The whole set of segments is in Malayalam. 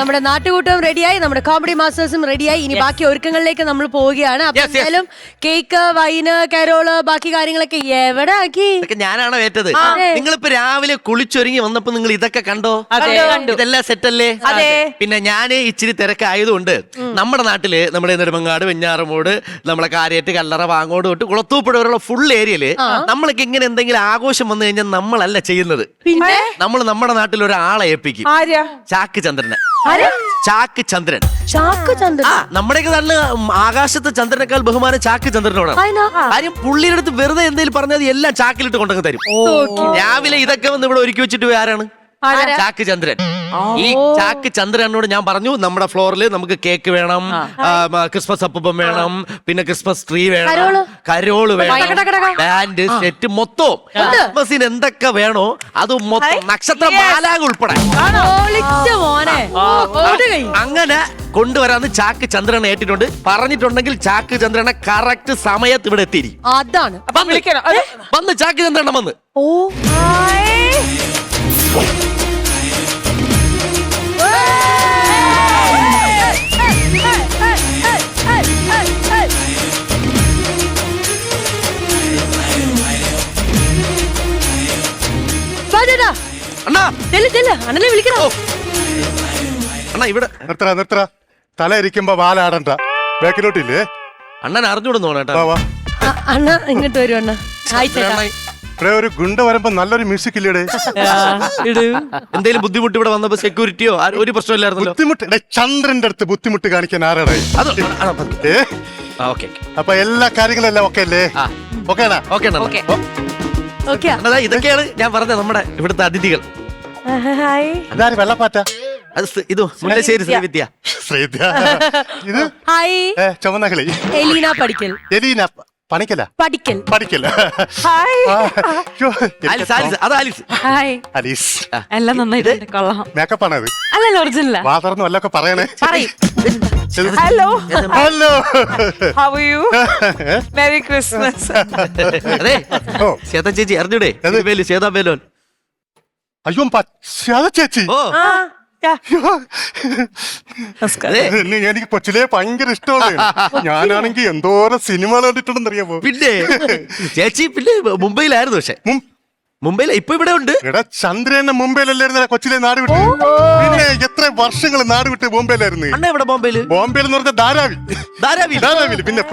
നമ്മുടെ നാട്ടുകൂട്ടവും റെഡിയായി, നമ്മുടെ കോമഡി മാസ്റ്റേഴ്സും റെഡിയായി. ഇനി ബാക്കി ഒരുക്കങ്ങളിലേക്ക് നമ്മൾ പോവുകയാണ്. അപ്പൊ എന്തായാലും കേക്ക്, വൈന്, കരോള്, ബാക്കി കാര്യങ്ങളൊക്കെ എവിടെ ആക്കി? ഞാനാണ് ഏറ്റത്. നിങ്ങളിപ്പോ രാവിലെ കുളിച്ചൊരുങ്ങി വന്നപ്പോ നിങ്ങൾ ഇതൊക്കെ കണ്ടോ? ഇതെല്ലാം സെറ്റല്ലേ? പിന്നെ ഞാന് ഇച്ചിരി തിരക്കായതുകൊണ്ട് നമ്മുടെ നാട്ടില് നമ്മുടെ നെടുമങ്ങാട്, വെഞ്ഞാറമൂട്, നമ്മളെ കാര്യായിട്ട്, കല്ലറ, വാങ്ങോട് തൊട്ട് കുളത്തൂപ്പുഴ വരെയുള്ള ഫുൾ ഏരിയയില് നമ്മളൊക്കെ ഇങ്ങനെ എന്തെങ്കിലും ആഘോഷം വന്നു കഴിഞ്ഞാൽ നമ്മളല്ല ചെയ്യുന്നത്. നമ്മൾ നമ്മുടെ നാട്ടിൽ ഒരാളെ ഏൽപ്പിക്കും. ചാക്ക് ചന്ദ്രനെ. ചാക്ക് ചന്ദ്രൻ. നമ്മുടെയൊക്കെ നാട്ടില് ആകാശത്ത് ചന്ദ്രനേക്കാൾ ബഹുമാനം ചാക്ക് ചന്ദ്രനോടാണ്. കാര്യം പുള്ളിയുടെ അടുത്ത് വെറുതെ എന്തെങ്കിലും പറഞ്ഞത് എല്ലാം ചാക്കിലിട്ട് കൊണ്ടങ്ങ് തരും. രാവിലെ ഇതൊക്കെ വന്ന് ഇവിടെ ഒരുക്കി വെച്ചിട്ട് ആരാണ്? ചാക്ക് ചന്ദ്രൻ. ഈ ചാക്ക് ചന്ദ്രനോട് ഞാൻ പറഞ്ഞു, നമ്മുടെ ഫ്ലോറിൽ നമുക്ക് കേക്ക് വേണം, ക്രിസ്മസ് അപ്പൂപ്പൻ വേണം, പിന്നെ ക്രിസ്മസ് ട്രീ വേണം, കരോള് വേണം, ബാൻഡ് സെറ്റ്, മൊത്തം ക്രിസ്മസിന് എന്തൊക്കെ വേണോ അത് മൊത്തം, നക്ഷത്ര മാലാക ഉൾപ്പെടെ അങ്ങനെ കൊണ്ടുവരാന്ന് ചാക്ക് ചന്ദ്രനെ ഏറ്റിട്ടുണ്ട്. പറഞ്ഞിട്ടുണ്ടെങ്കിൽ ചാക്ക് ചന്ദ്രനെ കറക്റ്റ് സമയത്ത് ഇവിടെ എത്തിയിരിക്കും. അതാണ് വന്ന് ചാക്ക് ചന്ദ്രനെ വന്ന്. അണ്ണനെ വിളിക്കണോ? അണ്ണാ ഇവിടെ നിർത്തറ തല ഇരിക്കുമ്പോ വാലാടണ്ട. ബാക്കിലോട്ടില്ലേ? അണ്ണൻ അറിഞ്ഞൂടുന്നോണേട്ടാ. അണ്ണ ഇങ്ങോട്ട് വരും. അണ്ണ ഇവിടെ ഒരു ഗുണ്ട വരുമ്പോ നല്ലൊരു മ്യൂസിക് ഇല്ലേ? എന്തെങ്കിലും ബുദ്ധിമുട്ട് ഇവിടെ വന്നപ്പോ സെക്യൂരിറ്റിയോ ഒരു പ്രശ്നമില്ലായിരുന്നല്ലോ. ബുദ്ധിമുട്ട് ചന്ദ്രന്റെ അടുത്ത് ബുദ്ധിമുട്ട് കാണിക്കാൻ ആരാണ്? അപ്പൊ എല്ലാ കാര്യങ്ങളെല്ലാം ഓക്കെ അല്ലേ? ഇതൊക്കെയാണ് ഞാൻ പറഞ്ഞത് നമ്മുടെ ഇവിടുത്തെ അതിഥികൾ. അതാര് വെള്ളപ്പാറ്റ? ഇത് മുല്ലശ്ശേരി ശ്രീവിദ്യ. ഇത് ചുവന്ന കളി എലീന പഠിക്കൽ. എലീന പണിക്കല പഠിക്കൽ. എല്ലാം നന്നായിട്ട് കൊള്ളാം. മേക്കപ്പ് ആണത്? അല്ലല്ലോ, ഒറിജിനൽ. വാ തുറന്നു വല്ലൊക്കെ പറയണേ. Hello hello, how are you? Merry Christmas. അതെ ശ്വേത ചേച്ചി അറിഞ്ഞൂടെ? ശ്വേതാ മേനോൻ. അയ്യോ ശ്വേത ചേച്ചി. എനിക്ക് കൊച്ചിലെ ഭയങ്കര ഇഷ്ടമാണ്. ഞാനാണെങ്കിൽ എന്തോരം സിനിമകൾ കണ്ടിട്ടുണ്ടെന്ന് അറിയാമോ? പിന്നെ ചേച്ചി പിന്നെ മുംബൈയിലായിരുന്നു. പക്ഷെ മുംബൈയില ഇപ്പൊ ഇവിടെ ഉണ്ട്. ചന്ദ്രനെ മുംബൈയിലല്ലായിരുന്ന കൊച്ചിലെ നാട് വിട്ട്. പിന്നെ എത്ര വർഷങ്ങൾ നാട് വിട്ട് ബോംബെയിലായിരുന്നു. എവിടെ ബോംബെയില്? ബോംബെയിൽ എന്ന് പറഞ്ഞാൽ ധാരാവിൽ. പിന്നെ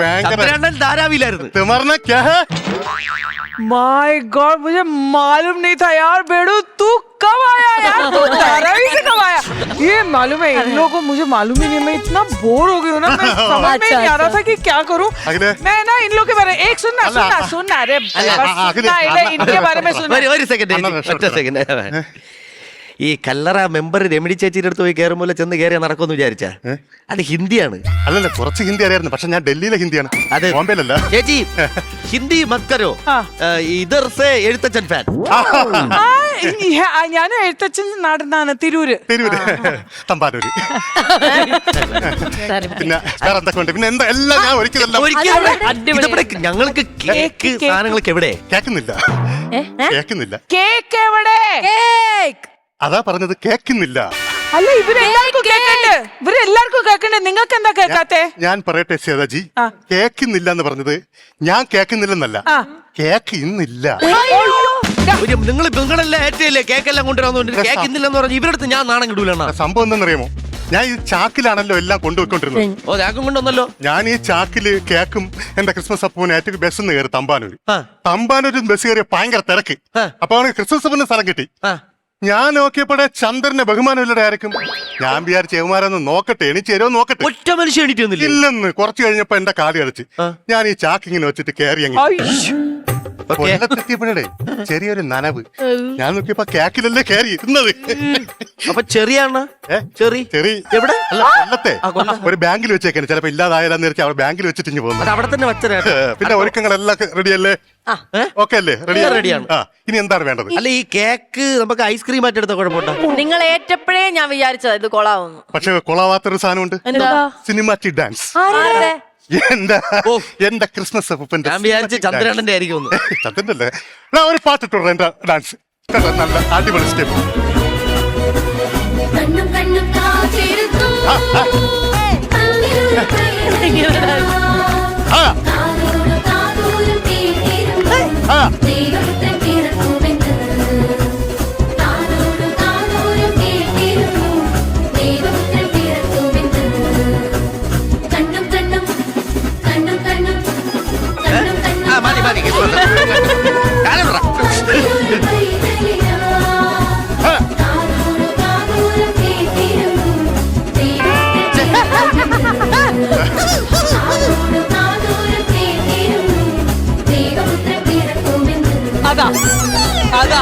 ധാരാവിലായിരുന്നു. माय गॉड, मुझे मालूम नहीं था यार। बेड़ू तू कब आया यार? तू धारावी से कब आया? ये मालूम है इन लोगों को, मुझे मालूम ही नहीं। मैं इतना बोर हो गई हूँ ना, मैं समझ में नहीं आ रहा था कि क्या करूँ मैं ना। इन लोगों के बारे में एक सुनना अरे इनके बारे में सुन। ഒരു സെക്കൻഡ്. ഈ കല്ലറ മെമ്പർ രമണി ചേച്ചിയുടെ അടുത്ത് പോയി കയറുമ്പോൾ ചെന്ന് കയറിയാ നടക്കുമെന്ന് വിചാരിച്ചാ? അത് ഹിന്ദിയാണ്. അല്ലല്ല, കുറച്ച് ഹിന്ദി അറിയായിരുന്നു. പക്ഷെ ഞാൻ ഡൽഹിയിലെ ഹിന്ദിയാണ്, അത് ബോംബെയിലല്ല. ചേച്ചി ഹിന്ദി മത്കരോ. ഇധർ സേ എഴുത്തച്ഛൻ ഫാൻ. ഞാൻ എഴുത്തച്ഛൻ നാടുന്നാണ് തിരൂര്. തമ്പാനൂര്. പിന്നെ പിന്നെ എന്താ എല്ലാം ഞാൻ ഒരിക്കലും ഞങ്ങൾക്ക് കേക്ക് സാധനങ്ങളൊക്കെ എവിടെ? കേൾക്കുന്നില്ല. കേക്ക് എവിടെ? അതാ പറഞ്ഞത്, കേൾക്കുന്നില്ല. അല്ല, ഇവരെല്ലാവർക്കും കേക്കണ്ടേ, നിങ്ങൾക്ക് എന്താ കേൾക്കാത്തെ? ഞാൻ പറയട്ടെ ശ്വേതാജി, കേൾക്കുന്നില്ല എന്ന് പറഞ്ഞത് ഞാൻ കേൾക്കുന്നില്ലെന്നല്ല, കേൾക്കുന്നില്ല. നിങ്ങൾ നിങ്ങളെല്ലാം ഏറ്റല്ലേ കേക്കെല്ലാം കൊണ്ടുവരാൻ കേൾക്കുന്നില്ലെന്ന് പറഞ്ഞു ഇവരുടെ അടുത്ത് ഞാൻ നാണം കിടൂല. സംഭവം എന്താണെന്നറിയാമോ? ഞാൻ ഈ ചാക്കിലാണല്ലോ എല്ലാം കൊണ്ടുപോയിക്കൊണ്ടിരുന്നത്. ചാക്കും കൊണ്ടുവന്നല്ലോ. ഞാൻ ഈ ചാക്കില് കേക്കും എന്റെ ക്രിസ്മസ് അപ്പൂന് ഏറ്റവും ബസ് കയറി തമ്പാനൂര് ബസ് കയറിയ ഭയങ്കര തിരക്ക്. അപ്പൊ ക്രിസ്മസ് അപ്പൂന് സ്ഥലം കിട്ടി. ഞാൻ നോക്കിയപ്പോഴേ ചന്ദ്രന്റെ ബഹുമാനമില്ലടെ ആയിരിക്കും. ഞാൻ വിചാരിച്ച ഏമാരൊന്ന് നോക്കട്ടെ, എണീച്ചേരോ നോക്കട്ടെ. ഒറ്റ മനുഷ്യ എണീറ്റൊന്നുമില്ല. ഇല്ലെന്ന്. കുറച്ച് കഴിഞ്ഞപ്പോ എന്റെ കാല് കളിച്ച് ഞാൻ ഈ ചാക്കിങ്ങനെ വെച്ചിട്ട് കയറി കൊല്ലത്തെത്തിയപ്പോഴേ ചെറിയൊരു നനവ്. ഞാൻ നോക്കിയപ്പോ കേക്കിലല്ലേ കയറി ഇരുന്നത്. അപ്പൊ ചെറിയാണ് ചെറി എവിടെ? അല്ല, കൊല്ലത്തെ ഒരു ബാങ്കിൽ വെച്ചേക്കാണ്. ചിലപ്പോ ഇല്ലാതായാലെന്ന് വെച്ചാൽ അവിടെ ബാങ്കിൽ വെച്ചിട്ട് ഇങ്ങനെ പോകുന്നത്. അവിടെ തന്നെ വെച്ച. പിന്നെ ഒരുക്കങ്ങളെല്ലാം റെഡിയല്ലേ? ഓക്കെ അല്ലേ? റെഡിയാണ്. ഇനി എന്താണ് വേണ്ടത്? അല്ല, ഈ കേക്ക് നമുക്ക് ഐസ്ക്രീം ആയിട്ട് എടുത്ത കുഴപ്പമുണ്ടോ? നിങ്ങൾ ഏറ്റപ്പോഴേ ഞാൻ വിചാരിച്ചത് ഇത് കൊളാവുന്നു. പക്ഷെ കൊളാവാത്തൊരു സാധനമുണ്ട്, സിനിമാറ്റിക് ഡാൻസ്. എന്റെ ക്രിസ്മസ് അപ്പൂപ്പന്റെ ചന്ദ്രന്റെ ആയിരിക്കും. ചന്ദ്രന്റെ ഒരു പാട്ടിട്ടുള്ള എന്റെ ഡാൻസ് നല്ല അടിപൊളി സ്റ്റെപ്പ്. മതി മതി അതാ അതാ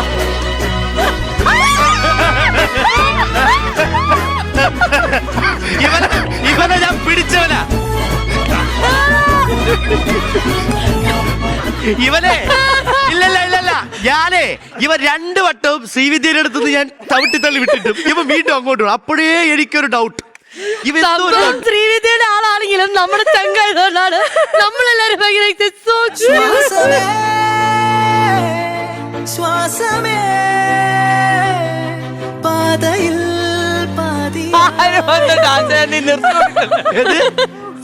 ഇവനെ ഞാൻ പിടിച്ചവനാ. ഇവനെ ഇല്ലല്ല ഇല്ലല്ല ഞാനേ ഇവൻ 2 വട്ടവും ശ്രീവിദ്യയുടെ അടുത്ത് ഞാൻ ചവിട്ടിത്തള്ളി വിട്ടിട്ടും ഇവൻ വീണ്ടും അങ്ങോട്ട് പോകും. അപ്പോഴേ എനിക്കൊരു ഡൗട്ട്, ശ്രീവിദ്യയുടെ ആളാണെങ്കിലും നമ്മുടെ ചങ്കായതുകൊണ്ടാണ് നമ്മളെല്ലാരും ഭയങ്കര ശ്വാസമേ പാതയിൽ പാതി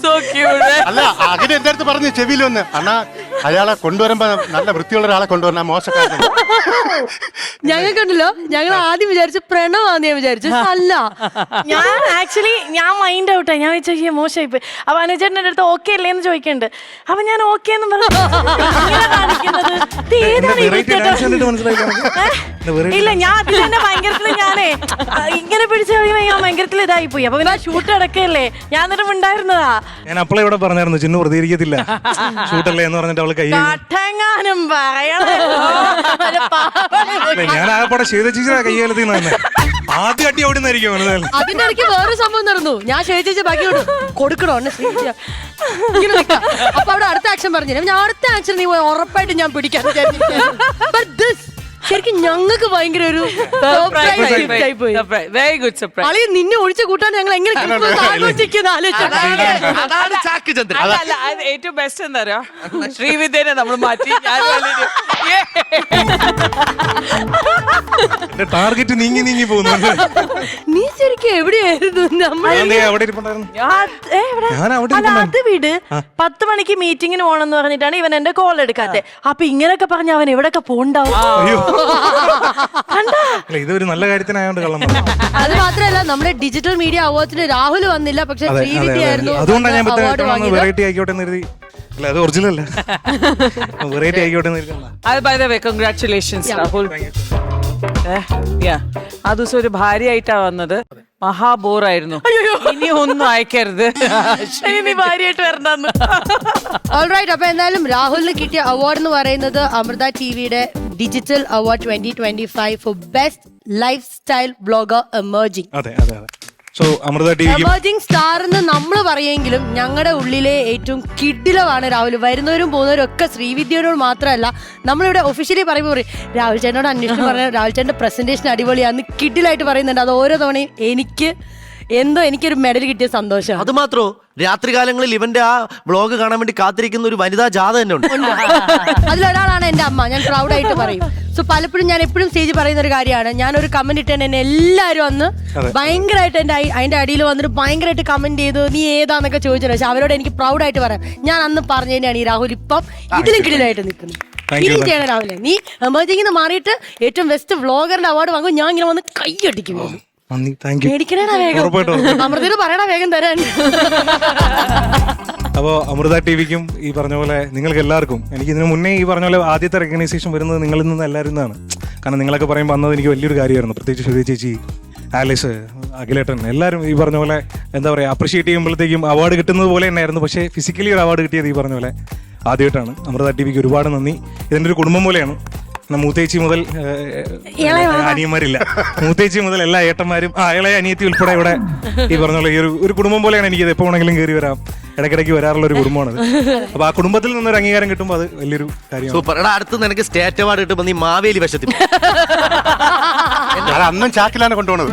സോ ക്യൂട്ട്. അല്ല അതിന് എന്റെ അടുത്ത് പറഞ്ഞു ചെവിയിൽ വന്ന് അണ്ണാ അയാളെ കൊണ്ടുവരുമ്പോ നല്ല വൃത്തിയുള്ള ഒരാളെ കൊണ്ടുവരണം, മോശക്കാരൻ. ഞങ്ങൾക്കുണ്ടല്ലോ, ഞങ്ങൾ ആദ്യം വിചാരിച്ചു പ്രണവാന്ന് ഞാൻ വിചാരിച്ചു, അല്ല ഞാൻ ആക്ച്വലി ഞാൻ മൈൻഡ് ഔട്ടായി. ഞാൻ വിചാരിച്ചു മോശമായി പോയി. അപ്പൊ അനുചേട്ടൻ്റെ അടുത്ത് ഓക്കെ അല്ലേ എന്ന് ചോദിക്കുന്നുണ്ട്. അപ്പൊ ഞാൻ ഓക്കെ എന്ന് പറഞ്ഞു. ഇങ്ങനെ കാണിക്കുന്നത് ഇത് ഏതാണ് ഈ കുട്ടിയുടെ? ഇല്ല ഞാൻ അതിൽ തന്നെ ഭയങ്കരത്തിൽ ഞാനേ ഇങ്ങനെ പിടിച്ചു കഴിയുമ്പോ ഞാൻ ഭയങ്കരത്തിൽ ഇതായി പോയി. അപ്പൊ പിന്നെ ഷൂട്ട് അടക്കല്ലേ, ഞാൻ എന്നിട്ട് ഉണ്ടായിരുന്നതാ. ഞാൻ അപ്പളെ ഇവിടെ പറഞ്ഞായിരുന്നു ചിന്നു പ്രതികരിക്കത്തില്ല ഷൂട്ടല്ലേ എന്ന് പറഞ്ഞിട്ട് അവള് കൈ കട്ടങ്ങാനും പറയണോ. ഞാൻ ആകപ്പാടെ ചെയ്ത ചേച്ചിയുടെ കൈകാലത്തിൽ നിന്ന് തന്നെ ആദ്യ അടി അവിടെ നിന്നായിരിക്കും മനസ്സിലായി. അതിന്റെ ഇടയ്ക്ക് വേറൊരു സംഭവം നടന്നു. ഞാൻ ചേച്ചി ബാക്കി കൊടുക്കണോ എന്നെ ശ്രീവിദ്യ ഇങ്ങനെ നിൽക്കാം. അപ്പൊ അവിടെ അടുത്ത ആക്ഷൻ പറഞ്ഞു, ഞാൻ അടുത്ത ആക്ഷൻ നീ ഉറപ്പായിട്ട് ഞാൻ പിടിക്കാൻ ശരിക്കും ഞങ്ങൾക്ക് ഭയങ്കര ഒരു വെരി ഗുഡ് സർപ്രൈസ്. അളിയ നിന്നെ ഒഴിച്ചു കൂട്ടാൻ ഞങ്ങൾ എങ്ങനെ ആലോചിക്കുന്ന അതാണ് ചാക്ക് ചന്ദ്രൻ. അല്ല അത് ഏറ്റവും ബെസ്റ്റ് എന്താ പറയാ, ശ്രീവിദ്യനെ നമ്മൾ മാറ്റി എന്റെ ടാർഗറ്റ് നീങ്ങി നീങ്ങി പോകുന്നു. നീ ശരിക്കും എവിടെയായിരുന്നു? അവിടെ ഇരിപ്പുണ്ടായിരുന്നു. ഞാൻ അവിടെ അല്ല അത് വീട് 10 മണിക്ക് മീറ്റിങ്ങിന് പോകണമെന്ന് പറഞ്ഞിട്ടാണ് ഇവൻ എന്റെ കോൾ എടുക്കാത്തെ. അപ്പൊ ഇങ്ങനെയൊക്കെ പറഞ്ഞ അവൻ എവിടെയൊക്കെ പോണ്ടാവും. അയ്യോ ഇതൊരു നല്ല കാര്യത്തിനായോണ്ട് കള്ളം പറഞ്ഞു. അത് മാത്രല്ല നമ്മുടെ ഡിജിറ്റൽ മീഡിയ അവാർഡ്സിന് രാഹുൽ വന്നില്ല, പക്ഷെ ശ്രീവിദ്യ ആയിരുന്നു അതുകൊണ്ടാണ് ഞാൻ അവാർഡ് വാങ്ങിയത്. വെറൈറ്റി ആയിക്കോട്ടെ എന്ന് കരുതി. അല്ല അത് ഒറിജിനൽ അല്ല, വെറൈറ്റി ആയിക്കോട്ടെ എന്ന് കരുതി. അത് by the way congratulations Rahul. ആ ദിവസം ഒരു ഭാര്യയായിട്ടാ വന്നത്, മഹാബോറായിരുന്നു. ഇനി ഒന്നും അയക്കരുത്, ഇനി ഭാര്യയായിട്ട് വരണ്ടെന്ന്. ഓൾറൈറ്റ്, അപ്പൊ എന്തായാലും രാഹുലിന് കിട്ടിയ അവാർഡ് എന്ന് പറയുന്നത് അമൃത ടിവിയുടെ digital award 2025 four best life style blogger emerging. അതെ അതെ അതെ. സോ അമൃത ടിവിക്ക് എമർജിംഗ് സ്റ്റാർ എന്ന് നമ്മൾ പറയുമെങ്കിലും ഞങ്ങളുടെ ഉള്ളിലെ ഏറ്റവും കിഡിലമാണ് രാഹുൽ. വരുന്നവരും പോകുന്നവരും ഒക്കെ ശ്രീവിദ്യയോട് മാത്രമല്ല, നമ്മളിവിടെ ഒഫീഷ്യലി പറയുമ്പോൾ പറയും രാഹുൽ ചേട്ടനോട് അന്വേഷണം പറഞ്ഞ രാഹുൽ ചേട്ടൻ്റെ പ്രസന്റേഷൻ അടിപൊളിയാന്ന് കിഡിലായിട്ട് പറയുന്നുണ്ട്. അത് ഓരോ തവണയും എനിക്കൊരു മെഡൽ കിട്ടിയ സന്തോഷം. അത് മാത്രോ, രാത്രികാലങ്ങളിൽ ഇവന്റെ ആ വ്ളോഗ് കാണാൻ വേണ്ടി കാത്തിരിക്കുന്ന ഒരു വനിതാ ജാഥ തന്നെ ഉണ്ട്. അതിലൊരാളാണ് എന്റെ അമ്മ, ഞാൻ പ്രൗഡായിട്ട് പറയും. സോ പലപ്പോഴും ഞാൻ എപ്പോഴും സ്റ്റേജ് പറയുന്ന ഒരു കാര്യമാണ്, ഞാനൊരു കമന്റ് ഇട്ടേനെ എന്നെ എല്ലാവരും അന്ന് ഭയങ്കരമായിട്ട് അതിന്റെ അടിയിൽ വന്നിട്ട് ഭയങ്കരമായിട്ട് കമന്റ് ചെയ്തു, നീ ഏതാന്നൊക്കെ ചോദിച്ചത്. പക്ഷെ അവരോട് എനിക്ക് പ്രൗഡായിട്ട് പറയാം, ഞാൻ അന്ന് പറഞ്ഞതിനാണ് ഈ രാഹുൽ ഇപ്പം ഇതിലും കിടിലായിട്ട് നിൽക്കുന്നത്. ഇനിയും ചെയ്യണം രാഹുലെ, നീ എമർജിംഗ് മാറിയിട്ട് ഏറ്റവും ബെസ്റ്റ് വ്ളോഗറിന്റെ അവാർഡ് വാങ്ങും. ഞാൻ ഇങ്ങനെ വന്ന് കൈയടിക്കും. മേടിക്കണേടാ വേഗം, അമൃതയോട് പറയടാ വേഗം തരാൻ. അപ്പോൾ അമൃത ടിവിക്കും ഈ പറഞ്ഞ പോലെ നിങ്ങൾക്ക് എല്ലാവർക്കും, എനിക്ക് ഇതിനു മുന്നേ ഈ പറഞ്ഞ പോലെ ആദ്യത്തെ റെക്കഗ്നൈസേഷൻ വരുന്നത് നിങ്ങളിൽ നിന്ന് എല്ലാവരും നിന്നാണ്. കാരണം നിങ്ങളൊക്കെ പറയുമ്പോൾ വന്നത് എനിക്ക് വലിയൊരു കാര്യമായിരുന്നു. പ്രത്യേകിച്ച് ശ്രുതി ചേച്ചി, ആലിസ്, അഖിലേട്ടൻ, എല്ലാവരും ഈ പറഞ്ഞ പോലെ എന്താ പറയുക അപ്രിഷിയേറ്റ് ചെയ്യുമ്പോഴത്തേക്കും അവാർഡ് കിട്ടുന്നത് പോലെ തന്നെയായിരുന്നു. പക്ഷേ ഫിസിക്കലി ഒരു അവാർഡ് കിട്ടിയത് ഈ പറഞ്ഞ പോലെ ആദ്യമായിട്ടാണ്. അമൃത ടിവിക്ക് ഒരുപാട് നന്ദി. ഇതിൻ്റെ ഒരു കുടുംബം പോലെയാണ്. മൂത്തേച്ചി മുതൽ അനിയന്മാരില്ല, മൂത്തേച്ചി മുതൽ എല്ലാ ഏട്ടന്മാരും ഇളയ അനിയത്തി ഉൾപ്പെടെ ഇവിടെ ഈ പറഞ്ഞ പോലെ ഒരു കുടുംബം പോലെയാണ്. എനിക്കത് എപ്പോൾ വേണമെങ്കിലും കയറി വരാം, ഇടയ്ക്കിടയ്ക്ക് വരാറുള്ള ഒരു കുടുംബമാണത്. അപ്പൊ ആ കുടുംബത്തിൽ നിന്നൊരു അംഗീകാരം കിട്ടുമ്പോൾ അത് വലിയൊരു കാര്യമാണ്. സൂപ്പർ. എടാ അടുത്ത് നിനക്ക് സ്റ്റേറ്റ് അവാർഡ് കിട്ടുമ്പോൾ നീ മാവേലി വശത്തിൽ അന്നും ചാക്കിലാണ് കൊണ്ടുപോണത്.